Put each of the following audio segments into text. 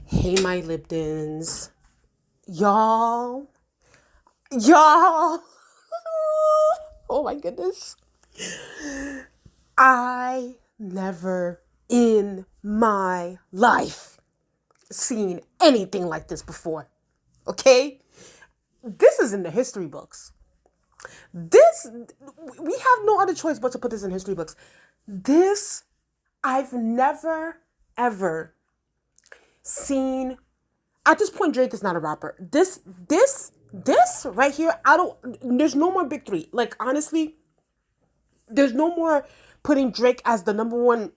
Hey, my Liptons. Y'all. Y'all. Oh my goodness. I never in my life seen anything like this before. Okay? This is in the history books. This, we have no other choice but to put this in history books. This, I've never, ever seen. At this point, Drake is not a rapper. This right here, there's no more big three. Like, honestly, there's no more putting Drake as the number one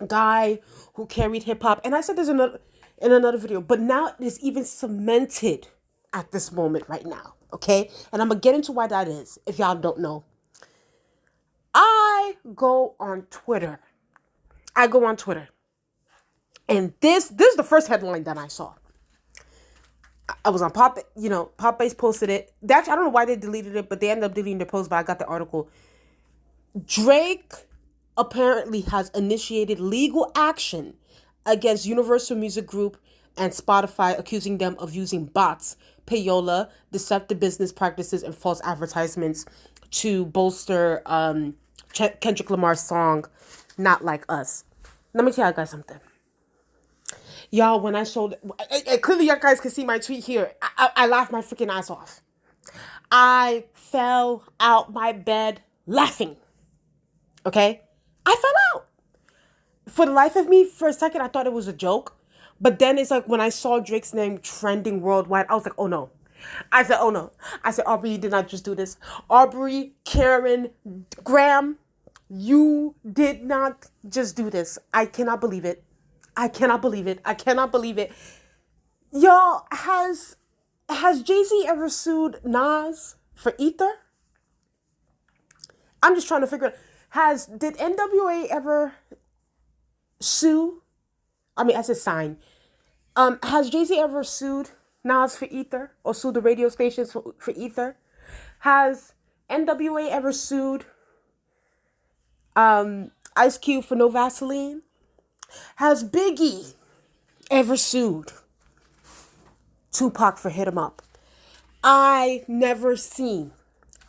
guy who carried hip hop. And I said this in another video, but now it is even cemented at this moment right now. Okay? And I'm going to get into why that is, if y'all don't know. I go on Twitter. And this is the first headline that I saw. I was on Pop Base posted it. Actually, I don't know why they deleted it, but they ended up deleting the post, but I got the article. Drake apparently has initiated legal action against Universal Music Group and Spotify, accusing them of using bots, payola, deceptive business practices, and false advertisements to bolster Kendrick Lamar's song, Not Like Us. Let me tell you guys something. Y'all, when I showed, clearly you guys can see my tweet here. I laughed my freaking ass off. I fell out my bed laughing. Okay? I fell out. For the life of me, for a second, I thought it was a joke. But then it's like when I saw Drake's name trending worldwide, I was like, oh no. I said, oh no. I said, Aubrey, you did not just do this. Aubrey, Karen, Graham, you did not just do this. I cannot believe it. I cannot believe it. Y'all, has Jay-Z ever sued Nas for Ether? I'm just trying to figure out. Did NWA ever sue? I mean, I said sign. Has Jay-Z ever sued Nas for Ether or sued the radio stations for Ether? Has NWA ever sued Ice Cube for No Vaseline? Has Biggie ever sued Tupac for Hit 'Em Up? I never seen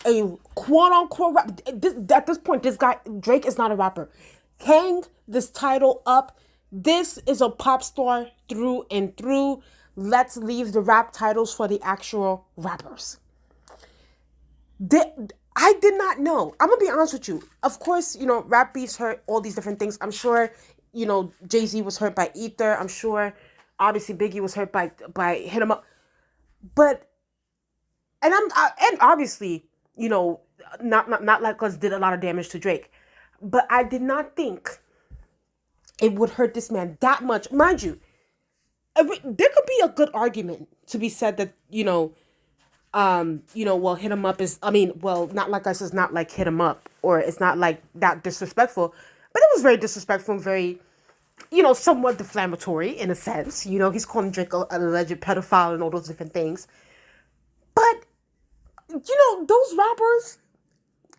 a quote-unquote rap. At this point, this guy, Drake, is not a rapper. Hang this title up. This is a pop star through and through. Let's leave the rap titles for the actual rappers. I did not know. I'm going to be honest with you. Of course, rap beefs hurt, all these different things. I'm sure, Jay-Z was hurt by Ether. I'm sure, obviously, Biggie was hurt by Hit 'Em Up. But, and obviously, not like us did a lot of damage to Drake. But I did not think it would hurt this man that much. Mind you, there could be a good argument to be said that, well, Hit 'Em Up is, Not Like Us is not like Hit 'Em Up, or it's not like that disrespectful, but it was very disrespectful and very, somewhat defamatory in a sense. He's calling Drake an alleged pedophile and all those different things. But, those rappers,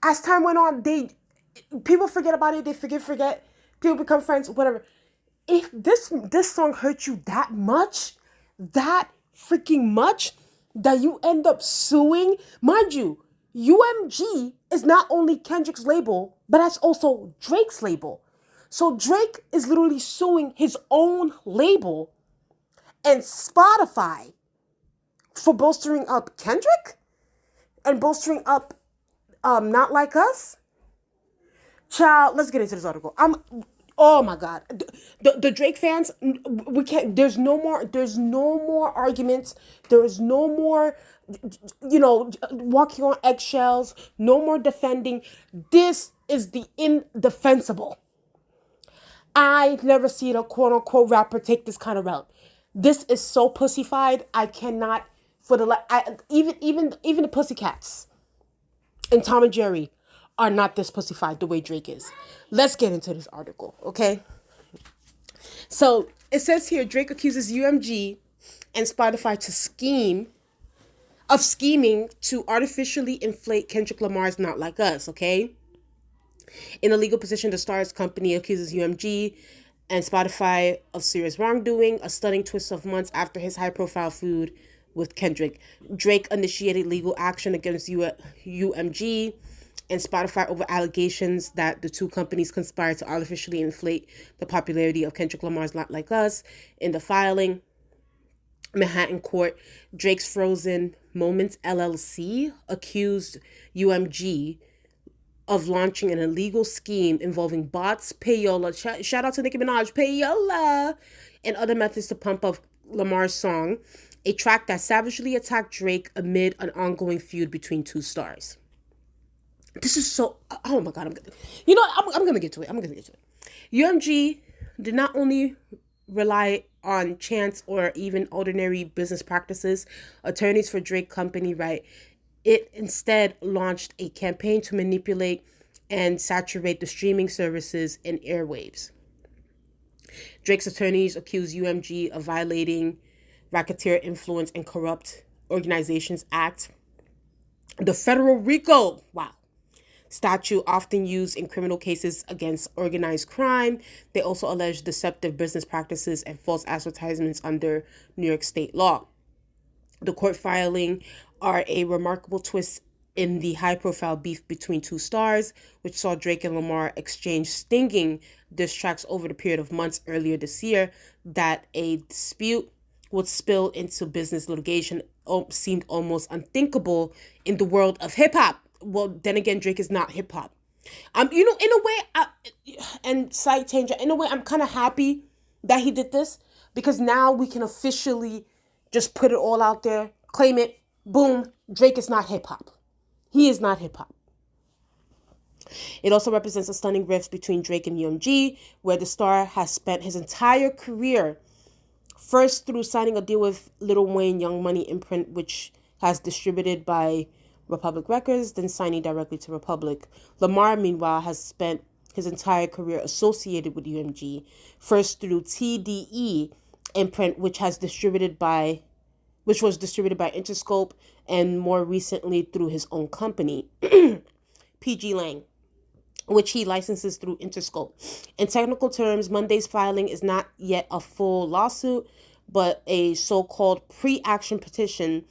as time went on, people forget about it, they forget, people become friends, whatever. If this song hurt you that much, that freaking much, that you end up suing, mind you, UMG is not only Kendrick's label, but that's also Drake's label. So Drake is literally suing his own label and Spotify for bolstering up Kendrick and bolstering up Not Like Us. Child, let's get into this article. Oh my God, the Drake fans, we can't. There's no more arguments. There is no more, walking on eggshells. No more defending. This is the indefensible. I've never seen a quote unquote rapper take this kind of route. This is so pussified. I cannot even the Pussycats and Tom and Jerry are not this pussified the way Drake is. Let's get into this article, okay? So it says here, Drake accuses UMG and Spotify scheming to artificially inflate Kendrick Lamar's Not Like Us, okay? In a legal position, the Stars company accuses UMG and Spotify of serious wrongdoing, a stunning twist of months after his high-profile feud with Kendrick. Drake initiated legal action against UMG and Spotify over allegations that the two companies conspired to artificially inflate the popularity of Kendrick Lamar's Not Like Us. In the filing, Manhattan court, Drake's Frozen Moments LLC accused UMG of launching an illegal scheme involving bots, payola, shout out to Nicki Minaj, payola, and other methods to pump up Lamar's song, a track that savagely attacked Drake amid an ongoing feud between two stars. This is so, oh my God, I'm going to get to it. UMG did not only rely on chance or even ordinary business practices, attorneys for Drake Company, right? It instead launched a campaign to manipulate and saturate the streaming services and airwaves. Drake's attorneys accused UMG of violating Racketeer Influence and Corrupt Organizations Act, the federal RICO, statute often used in criminal cases against organized crime. They also alleged deceptive business practices and false advertisements under New York state law. The court filing are a remarkable twist in the high-profile beef between two stars, which saw Drake and Lamar exchange stinging diss tracks over the period of months earlier this year. That a dispute would spill into business litigation seemed almost unthinkable in the world of hip-hop. Well, then again, Drake is not hip-hop. In a way, and slight change, in a way, I'm kind of happy that he did this, because now we can officially just put it all out there, claim it, boom, Drake is not hip-hop. He is not hip-hop. It also represents a stunning rift between Drake and UMG, where the star has spent his entire career, first through signing a deal with Lil Wayne Young Money imprint, which has distributed by Republic Records, then signing directly to Republic. Lamar, meanwhile, has spent his entire career associated with UMG, first through TDE imprint, which was distributed by Interscope, and more recently through his own company, PG Lang, which he licenses through Interscope. In technical terms, Monday's filing is not yet a full lawsuit, but a so-called pre-action petition,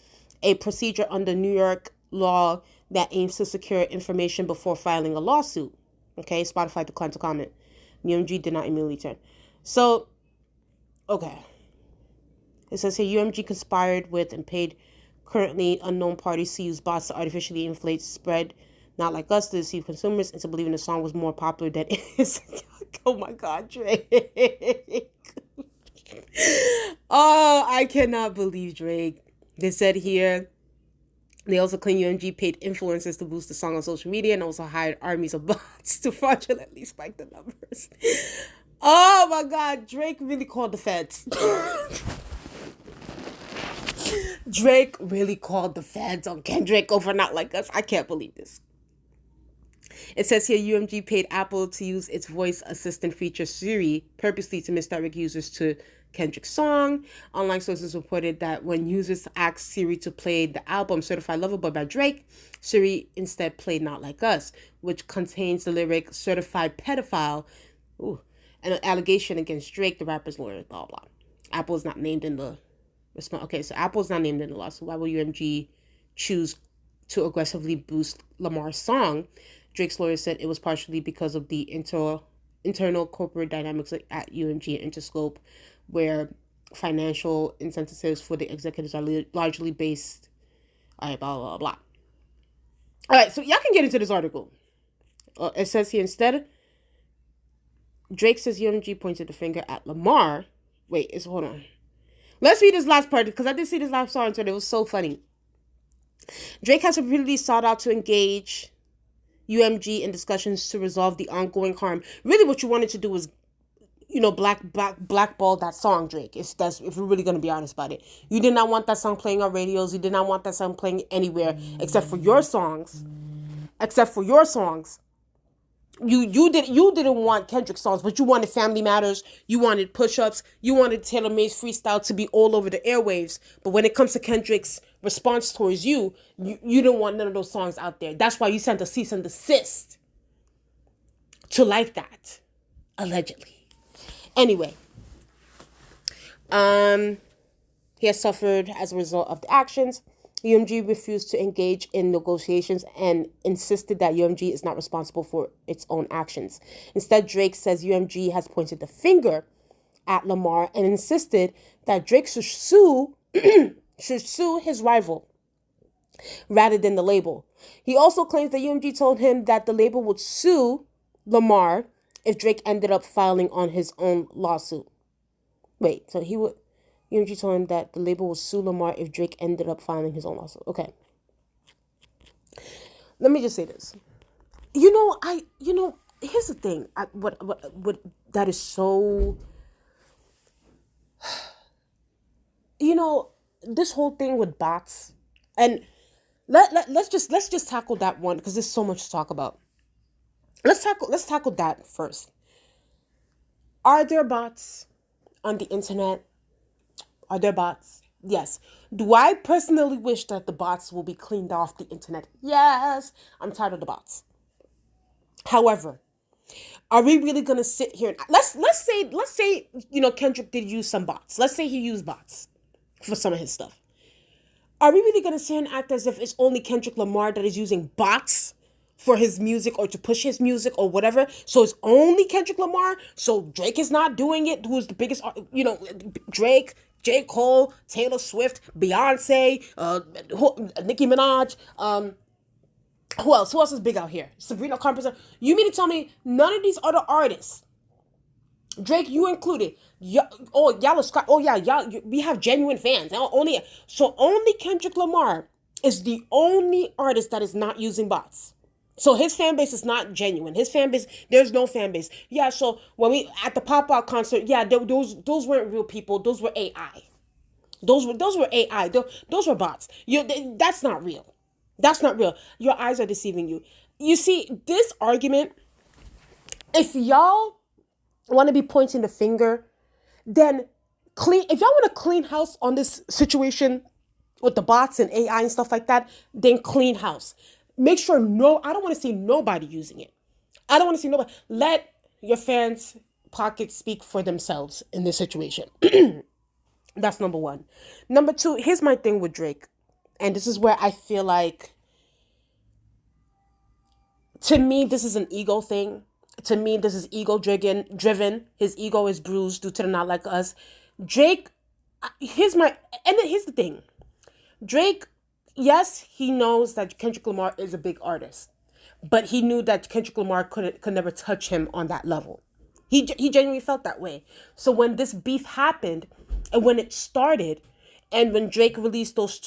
a procedure under New York law that aims to secure information before filing a lawsuit. Okay, Spotify declined to comment. UMG did not immediately turn. So, okay. It says here, UMG conspired with and paid currently unknown parties to use bots to artificially inflate spread Not Like Us to deceive consumers into believing the song was more popular than it is. Oh my God, Drake. Oh, I cannot believe Drake. They said here, they also claim UMG paid influencers to boost the song on social media and also hired armies of bots to fraudulently spike the numbers. Oh my God, Drake really called the feds. Drake really called the feds on Kendrick over Not Like Us. I can't believe this. It says here, UMG paid Apple to use its voice assistant feature Siri purposely to misdirect users to Kendrick's song. Online sources reported that when users asked Siri to play the album Certified Lover Boy by Drake, Siri instead played Not Like Us, which contains the lyric Certified Pedophile, and an allegation against Drake, the rapper's lawyer, blah, blah. Apple is not named in the response. Okay, so Apple is not named in the lawsuit. Why will UMG choose to aggressively boost Lamar's song? Drake's lawyer said it was partially because of the internal corporate dynamics at UMG and Interscope, where financial incentives for the executives are largely based, blah, blah, blah. All right, so y'all can get into this article. It says here, instead, Drake says UMG pointed the finger at Lamar. Hold on. Let's read this last part, because I did see this last part, and it was so funny. Drake has repeatedly sought out to engage UMG in discussions to resolve the ongoing harm. Really, what you wanted to do was, blackball that song, Drake. If we're really gonna be honest about it, you did not want that song playing on radios. You did not want that song playing anywhere except for your songs. You didn't want Kendrick songs, but you wanted Family Matters. You wanted Push-Ups. You wanted Taylor May's freestyle to be all over the airwaves. But when it comes to Kendrick's response towards you didn't want none of those songs out there. That's why you sent a cease and desist to Like That, allegedly. Anyway, he has suffered as a result of the actions. UMG refused to engage in negotiations and insisted that UMG is not responsible for its own actions. Instead, Drake says UMG has pointed the finger at Lamar and insisted that Drake should sue his rival rather than the label. He also claims that UMG told him that the label would sue Lamar if Drake ended up filing on his own lawsuit. Wait, so UMG told him that the label would sue Lamar if Drake ended up filing his own lawsuit. Okay. Let me just say this. Here's the thing. What that is so, this whole thing with bots, and let's just tackle that one because there's so much to talk about. Let's tackle that first. Are there bots on the internet? Are there bots? Yes. Do I personally wish that the bots will be cleaned off the internet? Yes. I'm tired of the bots. However, are we really gonna sit here and let's say Kendrick did use some bots. Let's say he used bots for some of his stuff. Are we really gonna sit here and act as if it's only Kendrick Lamar that is using bots for his music or to push his music or whatever? So it's only Kendrick Lamar. So Drake is not doing it. Who's the biggest? Drake, J. Cole, Taylor Swift, Beyonce, Nicki Minaj. Who else? Who else is big out here? Sabrina Carpenter. You mean to tell me none of these other artists, Drake, you included, y'all Scott. Oh yeah, we have genuine fans. Only Kendrick Lamar is the only artist that is not using bots. So his fan base is not genuine. His fan base, there's no fan base. Yeah. So when we at the Pop Out concert, yeah, those weren't real people. Those were AI. Those were AI. Those were bots. That's not real. That's not real. Your eyes are deceiving you. You see, this argument, if y'all want to be pointing the finger, then if y'all want to clean house on this situation with the bots and AI and stuff like that, then clean house. Make sure I don't want to see nobody using it. I don't want to see nobody. Let your fans' pockets speak for themselves in this situation. That's number one. Number two, here's my thing with Drake. And this is where I feel like, to me, this is an ego thing. To me, this is ego driven. His ego is bruised due to the Not Like Us. Drake, here's the thing. Drake, yes, he knows that Kendrick Lamar is a big artist. But he knew that Kendrick Lamar could never touch him on that level. He genuinely felt that way. So when this beef happened, and when it started, and when Drake released those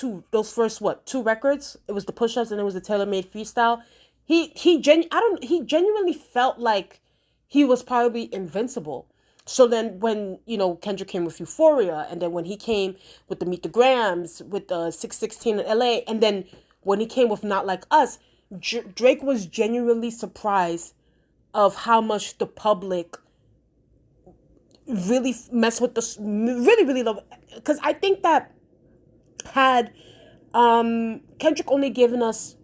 first two records, it was the Push-Ups and it was the Tailor Made Freestyle. He genuinely felt like he was probably invincible. So then when, Kendrick came with Euphoria, and then when he came with the Meet the Grams, with the 616 in LA, and then when he came with Not Like Us, Drake was genuinely surprised of how much the public really mess with this, really, really love. Because I think that had Kendrick only given us,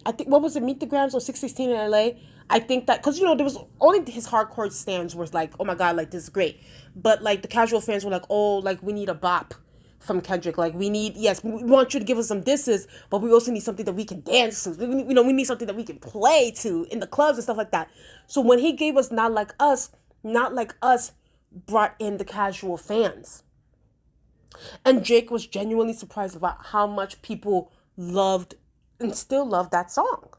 I think, what was it, Meet the Grams or 616 in LA? I think that, because, there was only his hardcore stands was like, oh my God, like, this is great. But, like, the casual fans were like, oh, like, we need a bop from Kendrick. Like, we want you to give us some disses, but we also need something that we can dance to. We need something that we can play to in the clubs and stuff like that. So when he gave us Not Like Us brought in the casual fans. And Drake was genuinely surprised about how much people loved and still love that song.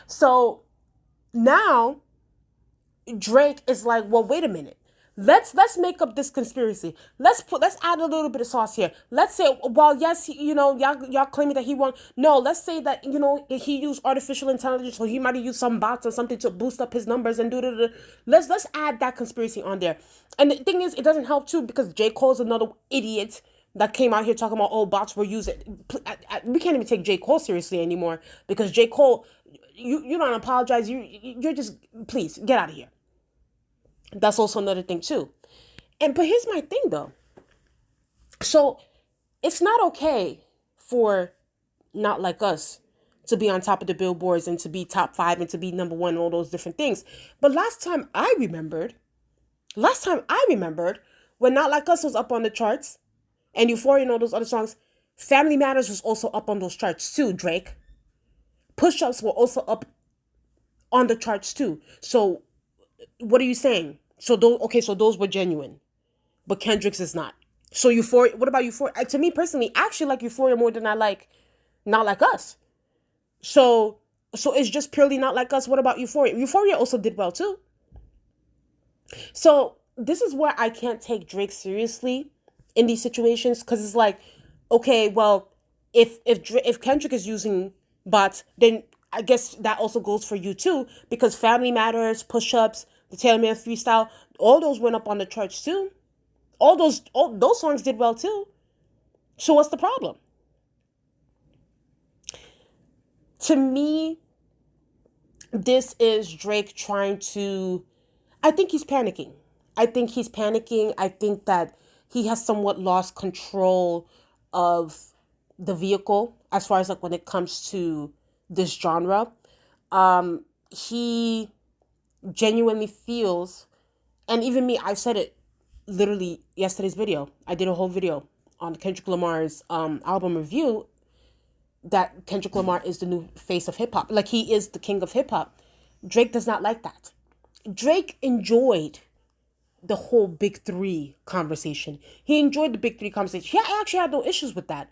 So now Drake is like, well, wait a minute. Let's make up this conspiracy. Let's add a little bit of sauce here. Let's say, well, yes, y'all claiming that he won. No, let's say that, he used artificial intelligence, or he might have used some bots or something to boost up his numbers and do. Let's add that conspiracy on there. And the thing is, it doesn't help too, because J. Cole's another idiot that came out here talking about, oh, bots were used. We can't even take J. Cole seriously anymore, because J. Cole, you don't apologize. You're just, please get out of here. That's also another thing too. But here's my thing though. So it's not okay for Not Like Us to be on top of the billboards and to be top 5 and to be number 1 and all those different things. But last time I remembered, Last time I remembered, when Not Like Us was up on the charts, and Euphoria and all those other songs, Family Matters was also up on those charts too, Drake. Push-ups were also up on the charts too. So what are you saying? So those, okay, so those were genuine, but Kendrick's is not. So Euphoria, what about Euphoria? To me personally, I actually like Euphoria more than I like Not Like Us. So it's just purely Not Like Us. What about Euphoria? Euphoria also did well too. So this is where I can't take Drake seriously in these situations, because it's like, okay, well, if Kendrick is using bots, then I guess that also goes for you too, because Family Matters, Push Ups, the Taylor Man Freestyle, all those went up on the charts too. All those songs did well too. So what's the problem? To me, this is Drake trying to, I think he's panicking. I think that he has somewhat lost control of the vehicle as far as like when it comes to this genre. He genuinely feels, and even me, I said it literally yesterday's video. I did a whole video on Kendrick Lamar's album review, that Kendrick Lamar is the new face of hip hop. Like, he is the king of hip hop. Drake does not like that. Drake enjoyed the whole big three conversation. He enjoyed the big three conversation. He actually had no issues with that,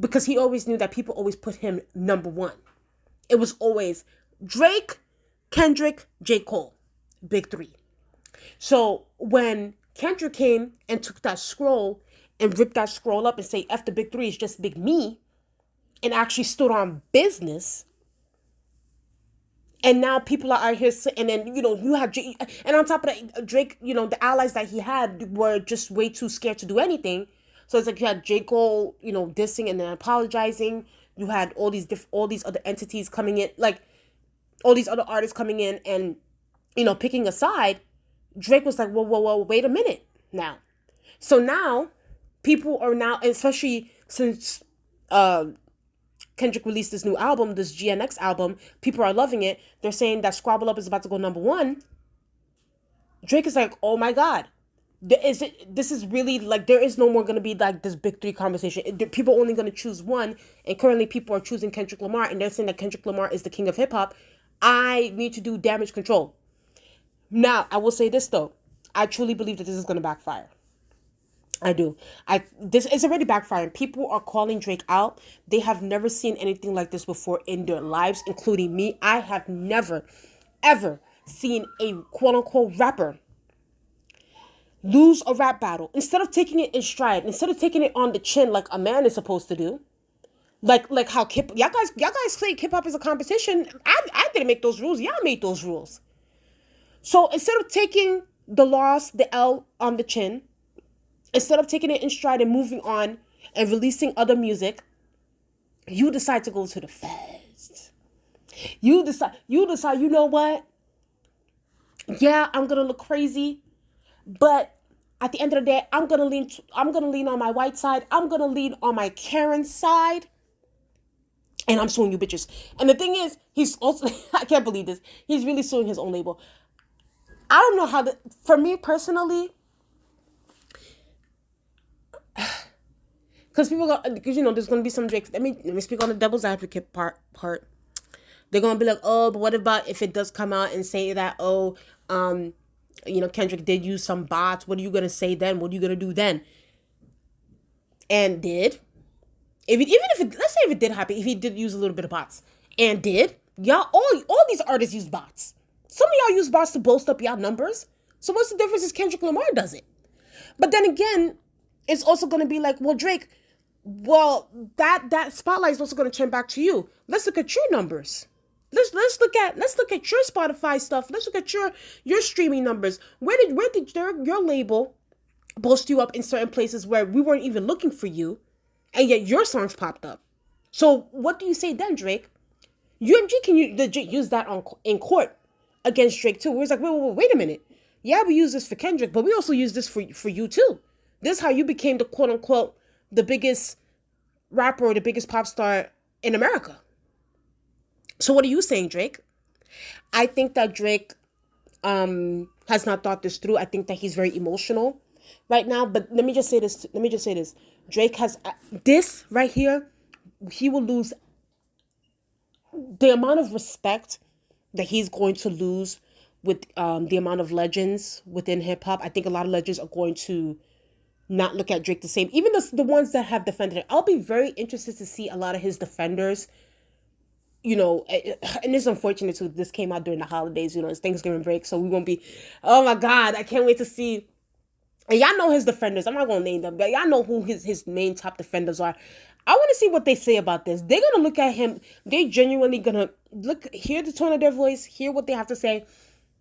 because he always knew that people always put him number one. It was always Drake, Kendrick, J. Cole, big three. So when Kendrick came and took that scroll and ripped that scroll up and say, F the big three, it's just big me, and actually stood on business, and now people are out here, and then, you have Drake, and on top of that, Drake, the allies that he had were just way too scared to do anything. So it's like you had J. Cole, dissing and then apologizing. You had all these other entities coming in, like all these other artists coming in and, picking a side. Drake was like, whoa, wait a minute now. So now people are now, especially since Kendrick released this new album, this GNX album, people are loving it. They're saying that Squabble Up is about to go number one. Drake is like, oh my God. This is really like, there is no more going to be like this big three conversation. People are only going to choose one. And currently people are choosing Kendrick Lamar, and they're saying that Kendrick Lamar is the king of hip hop. I need to do damage control. Now, I will say this though. I truly believe that this is going to backfire. I do. This is already backfiring. People are calling Drake out. They have never seen anything like this before in their lives, including me. I have never, ever seen a quote unquote rapper lose a rap battle. Instead of taking it in stride, instead of taking it on the chin like a man is supposed to do, like how y'all guys say hip hop is a competition. I didn't make those rules. Y'all made those rules. So instead of taking the loss, the L on the chin, instead of taking it in stride and moving on and releasing other music, you decide to go to the feds. You decide, you know what? Yeah, I'm gonna look crazy, but at the end of the day, I'm gonna lean on my white side. I'm gonna lean on my Karen side. And I'm suing you bitches. And the thing is, he's also, I can't believe this, he's really suing his own label. I don't know how for me personally, because there's going to be some Drake. Let me speak on the devil's advocate part. They're going to be like, oh, but what about if it does come out and say that, Kendrick did use some bots. What are you going to say then? What are you going to do then? And did. Let's say if it did happen, if he did use a little bit of bots. And did. Y'all, all these artists use bots. Some of y'all use bots to bolst up y'all numbers. So what's the difference if Kendrick Lamar does it? But then again, it's also going to be like, well, Drake, that spotlight is also going to turn back to you. Let's look at your numbers. Let's look at your Spotify stuff. Let's look at your streaming numbers. Where did your label bolster you up in certain places where we weren't even looking for you, and yet your songs popped up? So what do you say then, Drake? UMG can legit use that in court against Drake too. Where it's like, wait a minute. Yeah, we use this for Kendrick, but we also use this for you too. This is how you became the quote unquote the biggest rapper or the biggest pop star in America. So what are you saying, Drake? I think that Drake has not thought this through. I think that he's very emotional right now. But let me just say this. Drake has this right here. He will lose the amount of respect that he's going to lose with the amount of legends within hip hop. I think a lot of legends are going to not look at Drake the same. Even the ones that have defended it. I'll be very interested to see a lot of his defenders. You know, and it's unfortunate too. This came out during the holidays. You know, it's Thanksgiving break, so we won't be. Oh my God, I can't wait to see. And y'all know his defenders. I'm not gonna name them, but y'all know who his main top defenders are. I want to see what they say about this. They're gonna look at him. They genuinely gonna hear the tone of their voice, hear what they have to say.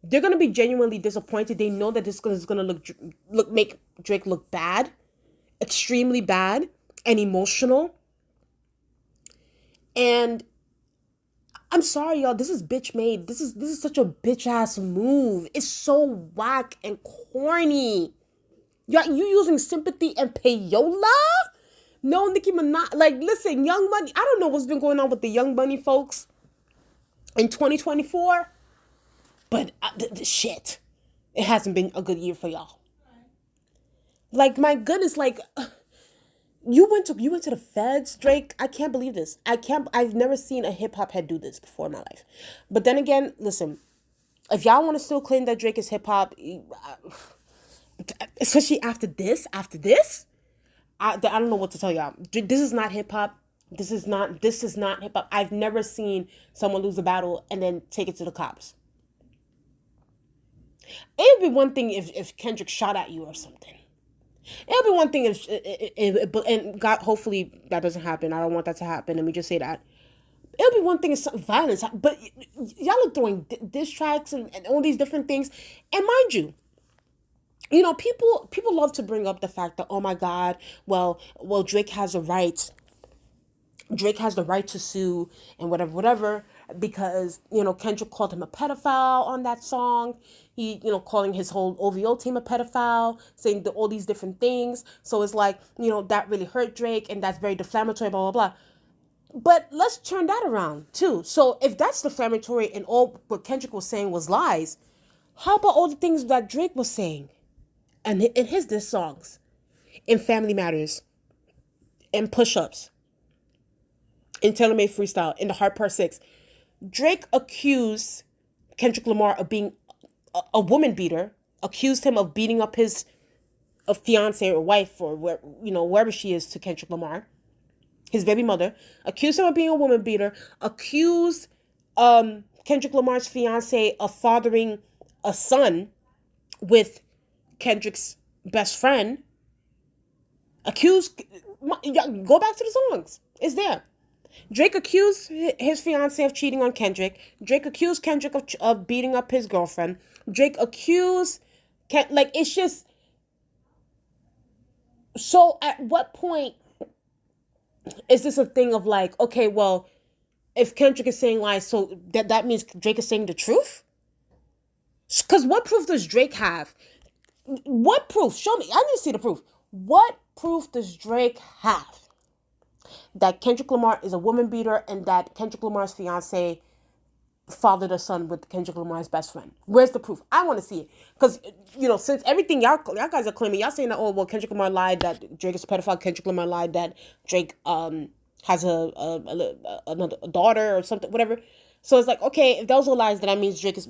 They're gonna be genuinely disappointed. They know that this is gonna make Drake look bad, extremely bad, and emotional. And I'm sorry, y'all. This is bitch made. This is such a bitch ass move. It's so whack and corny. You using sympathy and payola? No, Nicki Minaj. Like, listen, Young Money. I don't know what's been going on with the Young Money folks in 2024, but shit, it hasn't been a good year for y'all. Like, my goodness, like. You went to the feds, Drake. I can't believe this. I've never seen a hip hop head do this before in my life. But then again, listen, if y'all want to still claim that Drake is hip hop, especially after this, I don't know what to tell y'all. This is not hip hop. This is not hip hop. I've never seen someone lose a battle and then take it to the cops. It would be one thing if Kendrick shot at you or something. It'll be one thing if and God, hopefully that doesn't happen. I don't want that to happen. Let me just say that. It'll be one thing if violence, but y'all are throwing diss tracks and all these different things. And mind you, you know, people love to bring up the fact that, oh my God, well, Drake has a right. Drake has the right to sue and whatever, because, you know, Kendrick called him a pedophile on that song. He, you know, calling his whole OVO team a pedophile, saying all these different things. So it's like, you know, that really hurt Drake and that's very defamatory, blah, blah, blah. But let's turn that around too. So if that's defamatory and all what Kendrick was saying was lies, how about all the things that Drake was saying and in his diss songs, in Family Matters, in Push-Ups, in Taylor Made Freestyle, in the Hard Part 6, Drake accused Kendrick Lamar of being a woman beater, accused him of beating up his fiance or wife or wherever she is to Kendrick Lamar, his baby mother, accused him of being a woman beater, accused Kendrick Lamar's fiance of fathering a son with Kendrick's best friend, accused, go back to the songs, it's there. Drake accused his fiance of cheating on Kendrick. Drake accused Kendrick of beating up his girlfriend. Drake accused, like, it's just, so at what point is this a thing of like, okay, well, if Kendrick is saying lies, so that means Drake is saying the truth? Because what proof does Drake have? What proof? Show me. I need to see the proof. What proof does Drake have that Kendrick Lamar is a woman beater and that Kendrick Lamar's fiance fathered a son with Kendrick Lamar's best friend? Where's the proof? I want to see it. Because, you know, since everything y'all guys are claiming, y'all saying that, oh, well, Kendrick Lamar lied that Drake is a pedophile. Kendrick Lamar lied that Drake has a daughter or something, whatever. So it's like, okay, if those are lies, then that means Drake is,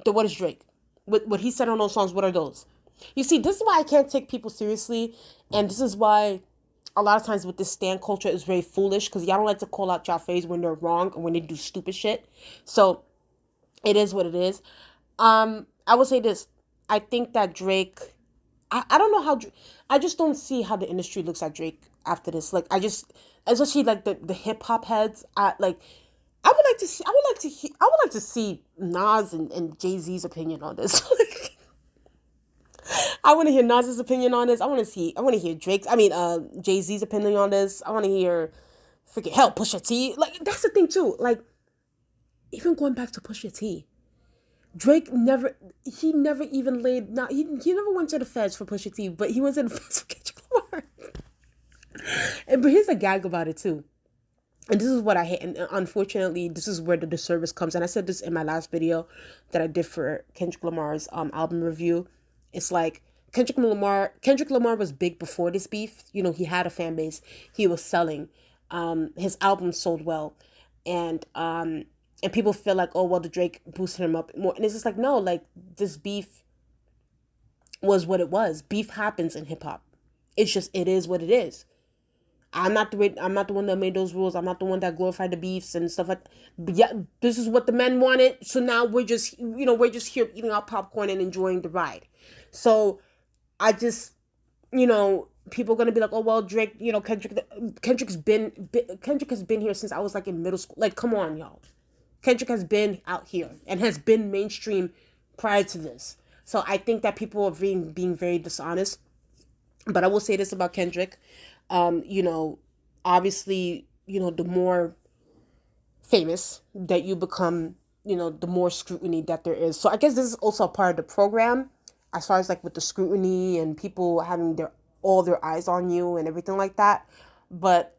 what is Drake? What he said on those songs, what are those? You see, this is why I can't take people seriously. And this is why a lot of times with this stan culture is very foolish, because y'all don't like to call out y'all face when they're wrong and when they do stupid shit. So it is what it is. I would say this. I think that Drake, I don't know how, I just don't see how the industry looks at Drake after this. Like, I just, especially like the hip hop heads, I would like to see Nas and Jay-Z's opinion on this. I want to hear Nas's opinion on this. I want to hear Jay-Z's opinion on this. I want to hear Pusha T. Like, that's the thing too. Like, even going back to Pusha T, Drake never even laid, he never went to the feds for Pusha T, but he went to the feds for Kendrick Lamar. But here's a gag about it too. And this is what I hate. And unfortunately, this is where the disservice comes. And I said this in my last video that I did for Kendrick Lamar's album review. It's like Kendrick Lamar was big before this beef. You know, he had a fan base. He was selling. His album sold well. And people feel like, oh well, the Drake boosted him up more. And it's just like, no, like this beef was what it was. Beef happens in hip hop. It's just, it is what it is. I'm not the one that made those rules. I'm not the one that glorified the beefs and stuff like that. But yeah, this is what the men wanted. So now we're just here eating our popcorn and enjoying the ride. So I just, people are gonna be like, oh well, Drake, Kendrick has been here since I was like in middle school. Like, come on, y'all. Kendrick has been out here and has been mainstream prior to this. So I think that people are being very dishonest. But I will say this about Kendrick. Obviously, the more famous that you become, the more scrutiny that there is. So I guess this is also a part of the program, as far as like with the scrutiny and people having all their eyes on you and everything like that. But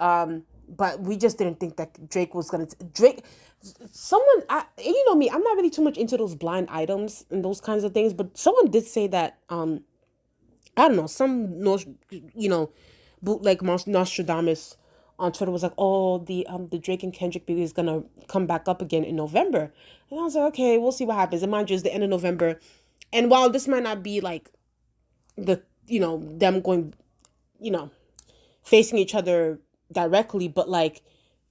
we just didn't think that Drake was gonna Drake. You know me, I'm not really too much into those blind items and those kinds of things. But someone did say that I don't know, bootleg Nostradamus on Twitter was like, oh, the Drake and Kendrick baby is gonna come back up again in November. And I was like, okay, we'll see what happens. And mind you, it's the end of November. And while this might not be like them going, facing each other directly, but like,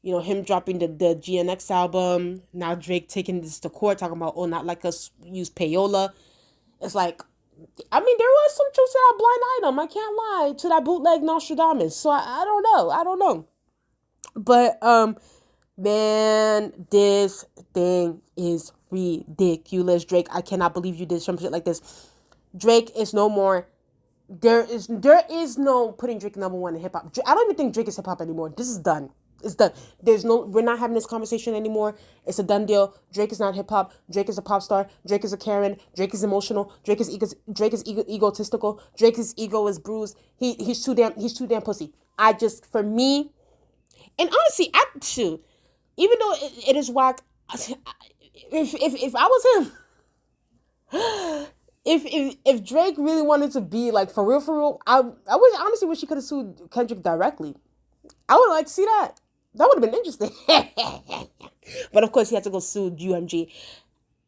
him dropping the GNX album, now Drake taking this to court, talking about, oh, not like us use payola. It's like, I mean, there was some truth to that blind item. I can't lie, to that bootleg Nostradamus. So I don't know. I don't know. But man, this thing is ridiculous. Drake, I cannot believe you did some shit like this. Drake is no more. There is no putting Drake number one in hip hop. I don't even think Drake is hip hop anymore. This is done. It's done. We're not having this conversation anymore. It's a done deal. Drake is not hip hop. Drake is a pop star. Drake is a Karen. Drake is emotional. Drake is egotistical. Drake's ego is bruised. He's too damn pussy. For me, and honestly, even though it is whack, if I was him, if Drake really wanted to be like for real, I honestly wish he could have sued Kendrick directly. I would like to see that. That would have been interesting. But of course, he had to go sue UMG.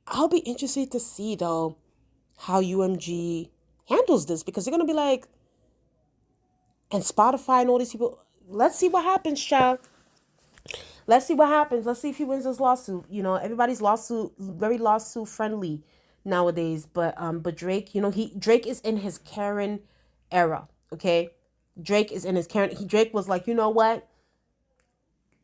I'll be interested to see, though, how UMG handles this. Because they're going to be like, and Spotify and all these people, let's see what happens, child. Let's see what happens. Let's see if he wins this lawsuit. Everybody's very lawsuit friendly nowadays. But Drake, Drake is in his Karen era, okay? Drake is in his Karen. Drake was like, you know what?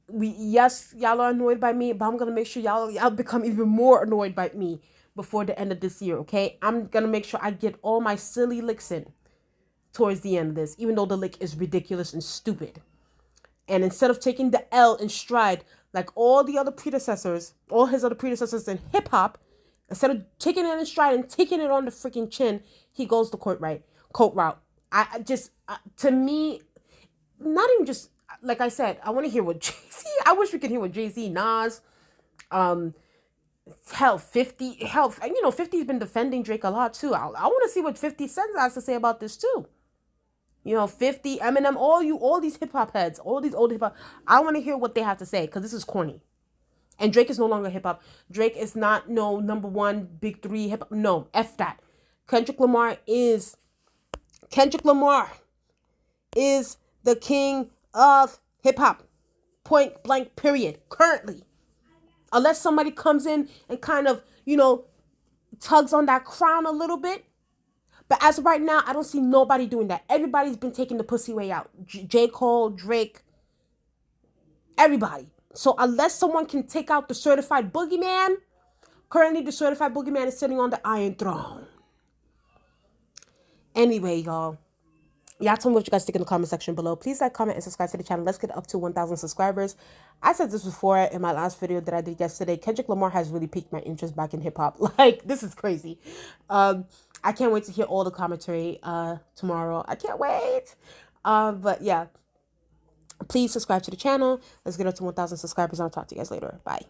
Y'all are annoyed by me, but I'm gonna make sure y'all become even more annoyed by me before the end of this year. Okay, I'm gonna make sure I get all my silly licks in towards the end of this, even though the lick is ridiculous and stupid. And instead of taking the L in stride like all his other predecessors in hip hop, instead of taking it in stride and taking it on the freaking chin, he goes the court route. To me, not even just, like I said, I want to hear what Jay-Z, I wish we could hear what Jay-Z, Nas, 50, 50's been defending Drake a lot too. I want to see what 50 Cent has to say about this too. 50, Eminem, all these hip hop heads, all these old hip hop, I want to hear what they have to say, because this is corny. And Drake is no longer hip hop. Drake is not no number one, big three hip hop. No, F that. Kendrick Lamar is the king of hip hop. Point blank, period. Currently. Unless somebody comes in and kind of, tugs on that crown a little bit. But as of right now, I don't see nobody doing that. Everybody's been taking the pussy way out. J. Cole, Drake, everybody. So unless someone can take out the certified boogeyman, currently the certified boogeyman is sitting on the Iron Throne. Anyway, y'all. Y'all tell me what you guys think in the comment section below. Please like, comment, and subscribe to the channel. Let's get up to 1,000 subscribers. I said this before in my last video that I did yesterday. Kendrick Lamar has really piqued my interest back in hip-hop. Like, this is crazy. I can't wait to hear all the commentary tomorrow. I can't wait. But yeah. Please subscribe to the channel. Let's get up to 1,000 subscribers. I'll talk to you guys later. Bye.